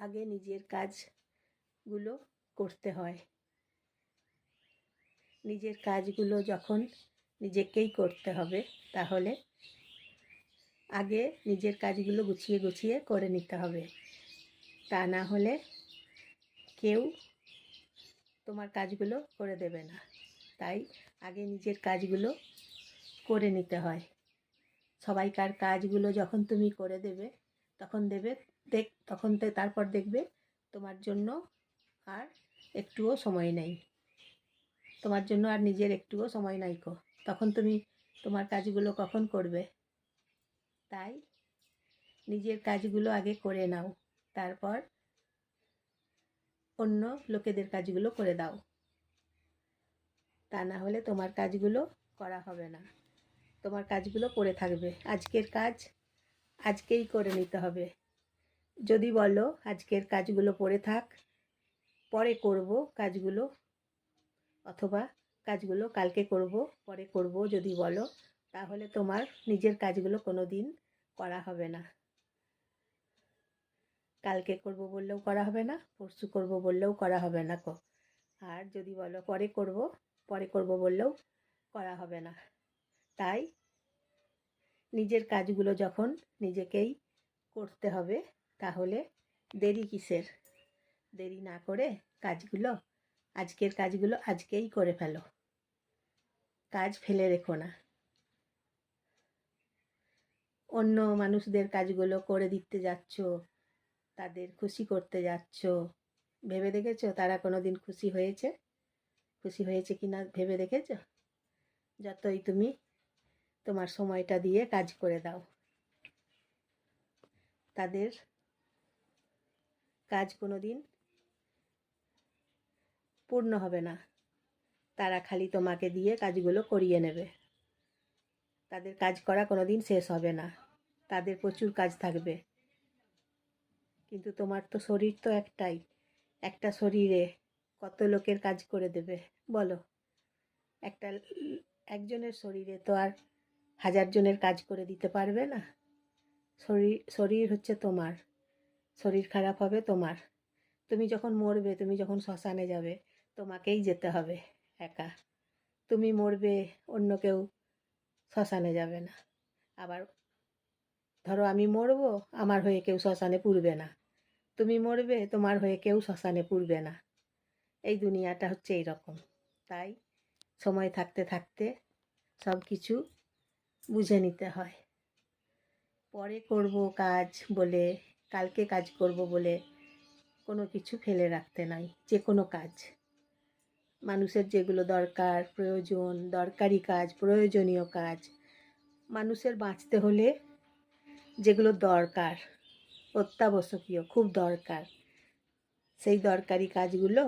আগে নিজের কাজগুলো করতে হয়। নিজের কাজগুলো যখন নিজেকেই করতে হবে, তাহলে আগে নিজের কাজগুলো গুছিয়ে গুছিয়ে করে নিতে হবে। তা না হলে কেউ তোমার কাজগুলো করে দেবে না। তাই আগে নিজের কাজগুলো করে নিতে হয়। সবাইকার কাজগুলো যখন তুমি করে দেবে, তখন তারপর দেখবে তোমার জন্য আর একটুও সময় নেই। তোমার জন্য আর নিজের একটুও সময় নাই কো। তখন তুমি তোমার কাজগুলো কখন করবে? তাই নিজের কাজগুলো আগে করে নাও, তারপর অন্য লোকেদের কাজগুলো করে দাও। তা না হলে তোমার কাজগুলো করা হবে না। তোমার কাজগুলো পড়ে থাকবে। আজকের কাজ আজকেই করে নিতে হবে। যদি বলো আজকের কাজগুলো পড়ে থাক, পরে করব কাজগুলো, অথবা কাজগুলো কালকে করব, পরে করব যদি বলো, তাহলে তোমার নিজের কাজগুলো কোনো দিন করা হবে না। কালকে করব বললেও করা হবে না, পরশু করব বললেও করা হবে না কো। আর যদি বলো পরে করব বললেও করা হবে না। তাই নিজের কাজগুলো যখন নিজেকেই করতে হবে, তাহলে দেরি কিসের? দেরি না করে আজকের কাজগুলো আজকেই করে ফেলো। কাজ ফেলে রেখো না। অন্য মানুষদের কাজগুলো করে দিতে যাচ্ছ, তাদের খুশি করতে যাচ্ছ, ভেবে দেখেছো তারা কোনো দিন খুশি হয়েছে কি না ভেবে দেখেছো? যতই তুমি তোমার সময়টা দিয়ে কাজ করে দাও, তাদের কাজ কোনো দিন পূর্ণ হবে না। তারা খালি তোমাকে দিয়ে কাজগুলো করিয়ে নেবে। তাদের কাজ করা কোনো দিন শেষ হবে না। তাদের প্রচুর কাজ থাকবে। কিন্তু তোমার তো শরীর তো একটাই। একটা শরীরে কত লোকের কাজ করে দেবে বলো? একজনের শরীরে তো আর 1000 জনের কাজ করে দিতে পারবে না। শরীর হচ্ছে তোমার। শরীর খারাপ হবে তোমার। তুমি যখন মরবে, তুমি যখন শ্মশানে যাবে, তোমাকেই যেতে হবে একা। তুমি মরবে, অন্য কেউ শ্মশানে যাবে না। আবার ধরো আমি মরবো, আমার হয়ে কেউ শ্মশানে পুরবে না। তুমি মরবে, তোমার হয়ে কেউ শ্মশানে পুরবে না। এই দুনিয়াটা হচ্ছে এইরকম। তাই সময় থাকতে থাকতে সব কিছু বুঝে নিতে হয়। পরে করব কাজ বলে, কালকে কাজ করব বলে কোনো কিছু ফেলে রাখতে নাই। যে কোনো কাজ, মানুষের যেগুলো দরকার, প্রয়োজন, দরকারি কাজ, প্রয়োজনীয় কাজ, মানুষের বাঁচতে হলে যেগুলো দরকার, অত্যাবশ্যকীয়, খুব দরকার, সেই দরকারি কাজগুলো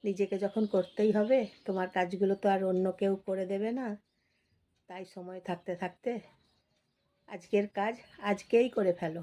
নিজেকে যখন করতেই হবে, তোমার কাজগুলো তো আর অন্য কেউ করে দেবে না। তাই সময় থাকতে থাকতে আজকের কাজ আজকেই করে ফেলো।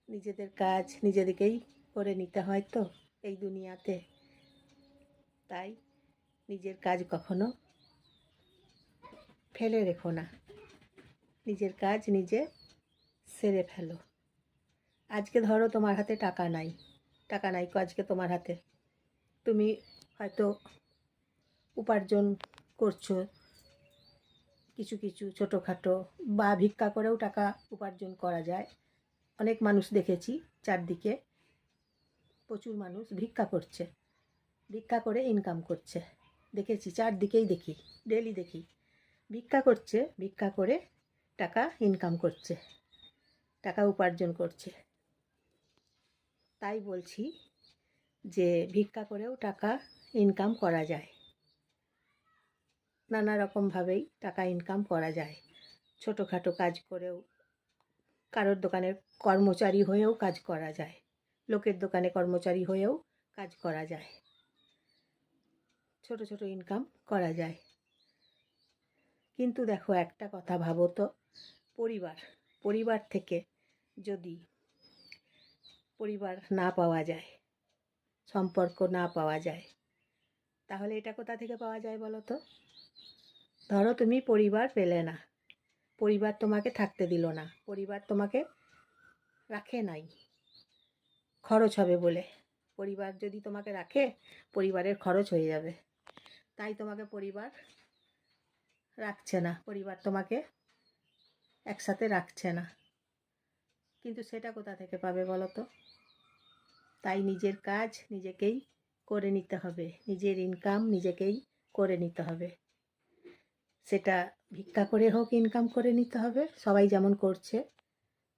নিজেদের কাজ নিজেদেরকেই করে নিতে হয় তো এই দুনিয়াতে। তাই নিজের কাজ কখনো ফেলে রেখো না। নিজের কাজ নিজে সেরে ফেলো। আজকে ধরো তোমার হাতে টাকা নাই কো আজকে তোমার হাতে। তুমি হয়তো উপার্জন করছো কিছু কিছু ছোটোখাটো, বা ভিক্ষা করেও টাকা উপার্জন করা যায়। অনেক মানুষ দেখেছি চারদিকে, প্রচুর মানুষ ভিক্ষা করছে, ভিক্ষা করে ইনকাম করছে। দেখেছি, চারদিকেই দেখি, ডেলি দেখি ভিক্ষা করছে, ভিক্ষা করে টাকা ইনকাম করছে, টাকা উপার্জন করছে। তাই বলছি যে ভিক্ষা করেও টাকা ইনকাম করা যায়। নানা রকমভাবেই টাকা ইনকাম করা যায়। ছোটোখাটো কাজ করেও, কারোর দোকানের কর্মচারী হয়েও কাজ করা যায়, লোকের দোকানে কর্মচারী হয়েও কাজ করা যায়, ছোট ছোট ইনকাম করা যায়। কিন্তু দেখো, একটা কথা ভাবো তো, পরিবার থেকে যদি পরিবার না পাওয়া যায়, সম্পর্ক না পাওয়া যায়, তাহলে এটা কোথা থেকে পাওয়া যায় বলো তো? ধরো তুমি পরিবার পেলে না, পরিবার তোমাকে থাকতে দিল না, পরিবার তোমাকে রাখে নাই, খরচ হবে বলে। পরিবার যদি তোমাকে রাখে, পরিবারের খরচ হয়ে যাবে, তাই তোমাকে পরিবার রাখছে না, পরিবার তোমাকে একসাথে রাখছে না। কিন্তু সেটা কোথা থেকে পাবে বলো তো? তাই নিজের কাজ নিজেকেই করে নিতে হবে, নিজের ইনকাম নিজেকেই করে নিতে হবে। সেটা ভিক্ষা করে হোক ইনকাম করে নিতে হবে, সবাই যেমন করছে,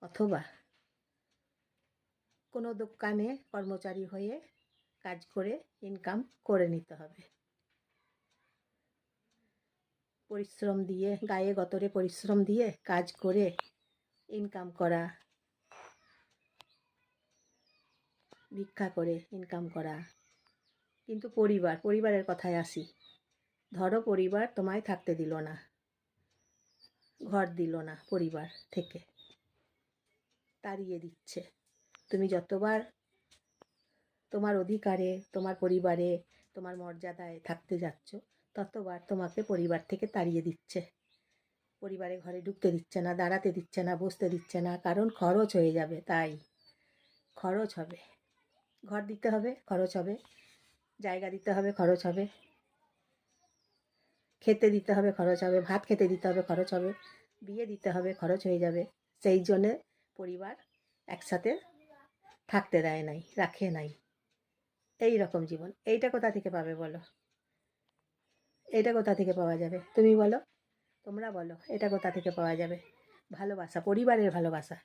অথবা কোনো দোকানে কর্মচারী হয়ে কাজ করে ইনকাম করে নিতে হবে। পরিশ্রম দিয়ে, গায়ে গতরে পরিশ্রম দিয়ে কাজ করে ইনকাম করা, ভিক্ষা করে ইনকাম করা। কিন্তু পরিবারের কথায় আসি। ধরো পরিবার তোমায় থাকতে দিল না, ঘর দিল না, পরিবার থেকে তাড়িয়ে দিচ্ছে। তুমি যতবার তোমার অধিকারে, তোমার পরিবারে, তোমার মর্যাদায় থাকতে যাচ্ছ, ততবার তোমাকে পরিবার থেকে তাড়িয়ে দিচ্ছে। পরিবারে ঘরে ঢুকতে দিচ্ছে না, দাঁড়াতে দিচ্ছে না, বসতে দিচ্ছে না, কারণ খরচ হয়ে যাবে। তাই খরচ হবে, ঘর দিতে হবে, খরচ হবে, জায়গা দিতে হবে, খরচ হবে, খেতে দিতে হবে, খরচ হবে, ভাত খেতে দিতে হবে, খরচ হবে, বিয়ে দিতে হবে, খরচ হয়ে যাবে। সেই জন্যে পরিবার একসাথে থাকতে দেয় নাই, রাখে নাই। এই রকম জীবন, এইটা কোথা থেকে পাবে বলো? এটা কোথা থেকে পাওয়া যাবে তুমি বলো? তোমরা বলো, এটা কোথা থেকে পাওয়া যাবে? ভালোবাসা, পরিবারের ভালোবাসা।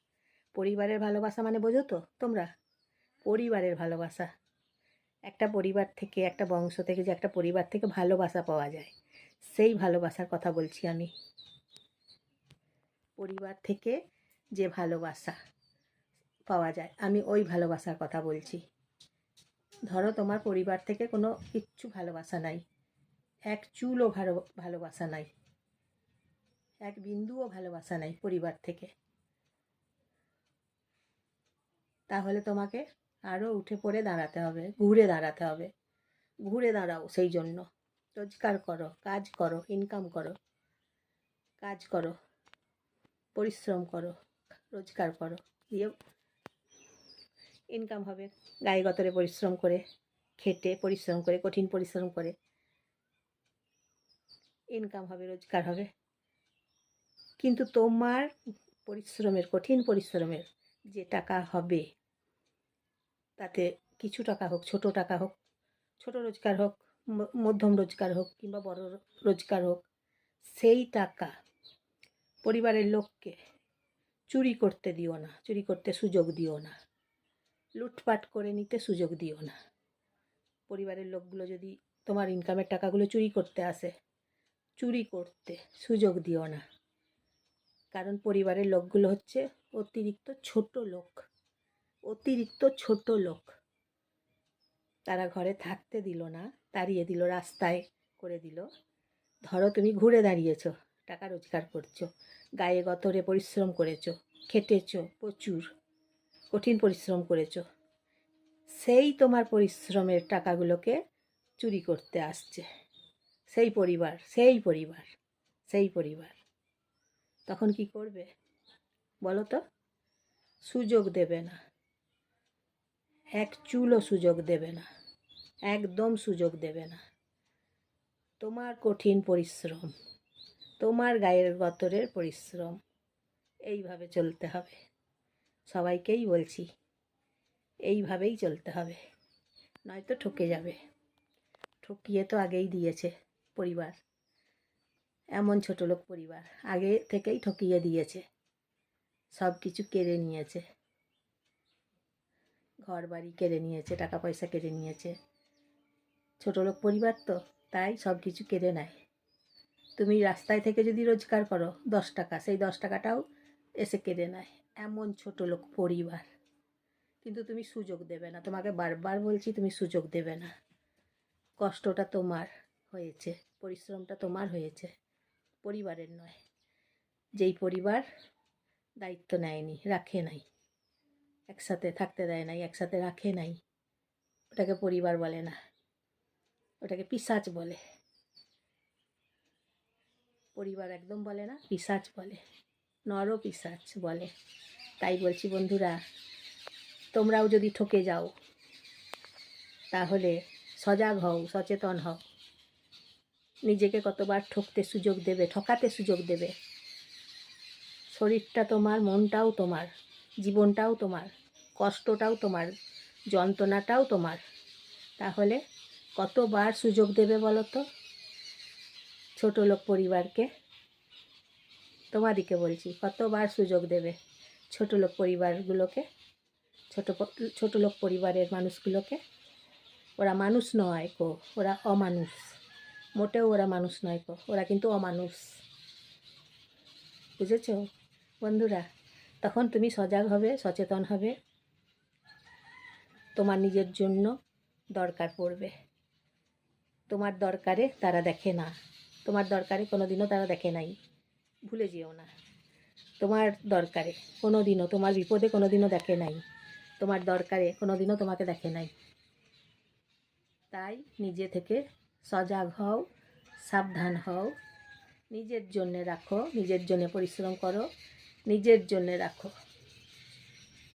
পরিবারের ভালোবাসা মানে বোঝো তো তোমরা? পরিবারের ভালোবাসা, একটা পরিবার থেকে, একটা বংশ থেকে যে একটা পরিবার থেকে ভালোবাসা পাওয়া যায়, সেই ভালোবাসার কথা বলছি আমি। পরিবার থেকে যে ভালোবাসা পাওয়া যায়, আমি ওই ভালোবাসার কথা বলছি। ধরো তোমার পরিবার থেকে কোনো কিচ্ছু ভালোবাসা নাই, এক চুলও ভালোবাসা নাই, এক বিন্দুও ভালোবাসা নাই পরিবার থেকে, তাহলে তোমাকে আরও উঠে পড়ে দাঁড়াতে হবে, ঘুরে দাঁড়াতে হবে। ঘুরে দাঁড়াও, সেই জন্য রোজগার করো, কাজ করো, ইনকাম করো, কাজ করো, পরিশ্রম করো, রোজগার করো, দিয়ে ইনকাম হবে। গায়ে গতরে পরিশ্রম করে, খেটে পরিশ্রম করে, কঠিন পরিশ্রম করে ইনকাম হবে, রোজগার হবে। কিন্তু তোমার পরিশ্রমের, কঠিন পরিশ্রমের যে টাকা হবে, তাতে কিছু টাকা হোক, ছোট টাকা হোক, ছোট রোজগার হোক, মধ্যম রোজগার হোক, কিংবা বড় রোজগার হোক, সেই টাকা পরিবারের লোককে চুরি করতে দিও না, চুরি করতে সুযোগ দিও না, লুটপাট করে নিতে সুযোগ দিও না। পরিবারের লোকগুলো যদি তোমার ইনকামের টাকাগুলো চুরি করতে আসে, চুরি করতে সুযোগ দিও না। কারণ পরিবারের লোকগুলো হচ্ছে অতিরিক্ত ছোট লোক, অতিরিক্ত ছোট লোক। তারা ঘরে থাকতে দিল না, তাড়িয়ে দিল, রাস্তায় করে দিল। ধরো তুমি ঘুরে দাঁড়িয়েছো, টাকা রোজগার করছো, গায়ে গতরে পরিশ্রম করেছো, খেটেছো, প্রচুর কঠিন পরিশ্রম করেছো, সেই তোমার পরিশ্রমের টাকাগুলোকে চুরি করতে আসছে সেই পরিবার, সেই পরিবার, সেই পরিবার। তখন কি করবে বলো তো? সুযোগ দেবে না, এক চুলও সুযোগ দেবে না, একদম সুযোগ দেবে না। তোমার কঠিন পরিশ্রম, তোমার গায়ের গতরের পরিশ্রম, এইভাবে চলতে হবে। সবাইকেই বলছি, এইভাবেই চলতে হবে, নয়তো ঠকে যাবে। ঠকিয়ে তো আগেই দিয়েছে পরিবার, এমন ছোটলোক পরিবার আগে থেকেই ঠকিয়ে দিয়েছে, সব কিছু কেড়ে নিয়েছে, ঘর বাড়ি কেড়ে নিয়েছে, টাকা পয়সা কেড়ে নিয়েছে। ছোটলোক পরিবার তো, তাই সব কিছু কেড়ে নেয়। তুমি রাস্তায় থেকে যদি রোজগার করো 10 টাকা, সেই 10 টাকাটাও এসে কেড়ে নেয়, এমন ছোটলোক পরিবার। কিন্তু তুমি সুযোগ দেবে না, তোমাকে বারবার বলছি, তুমি সুযোগ দেবে না। কষ্টটা তোমার হয়েছে, পরিশ্রমটা তোমার হয়েছে, পরিবারের নয়। যেই পরিবার দায়িত্ব নেয়নি, রাখে নাই, একসাথে থাকতে দেয় নাই, একসাথে রাখে নাই, ওটাকে পরিবার বলে না, ওটাকে পিশাচ বলে। পরিবার একদম বলে না, পিশাচ বলে, নর পিশাচ বলে। তাই বলছি বন্ধুরা, তোমরাও যদি ঠকে যাও তাহলে সজাগ হও, সচেতন হও। নিজেকে কতবার ঠকাতে সুযোগ দেবে। শরীরটা তোমার, মনটাও তোমার, জীবনটাও তোমার, কষ্টটাও তোমার, যন্ত্রণাটাও তোমার। তাহলে কতবার সুযোগ দেবে বলো তো? ছোট লোক পরিবারকে, তোমাদিকে বলছি, কতবার সুযোগ দেবে ছোট লোক পরিবারগুলোকে, ছোট লোক পরিবারের মানুষগুলোকে? ওরা মানুষ নয় কো, ওরা অমানুষ। মোটেও ওরা মানুষ নয় কো, ওরা কিন্তু অমানুষ। বুঝেছ বন্ধুরা? তখন তুমি সজাগ হবে, সচেতন হবে। তোমার নিজের জন্য দরকার পড়বে। তোমার দরকারে তারা দেখে না, তোমার দরকারে কোনোদিনও তারা দেখে নাই, ভুলে যেও না। তোমার দরকারে কোনোদিনও, তোমার বিপদে কোনোদিনও দেখে নাই, তোমার দরকারে কোনোদিনও তোমাকে দেখে নাই। তাই নিজে থেকে সজাগ হও, সাবধান হও, নিজের জন্যে রাখো, নিজের জন্যে পরিশ্রম করো, নিজের জন্যে রাখো।